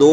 2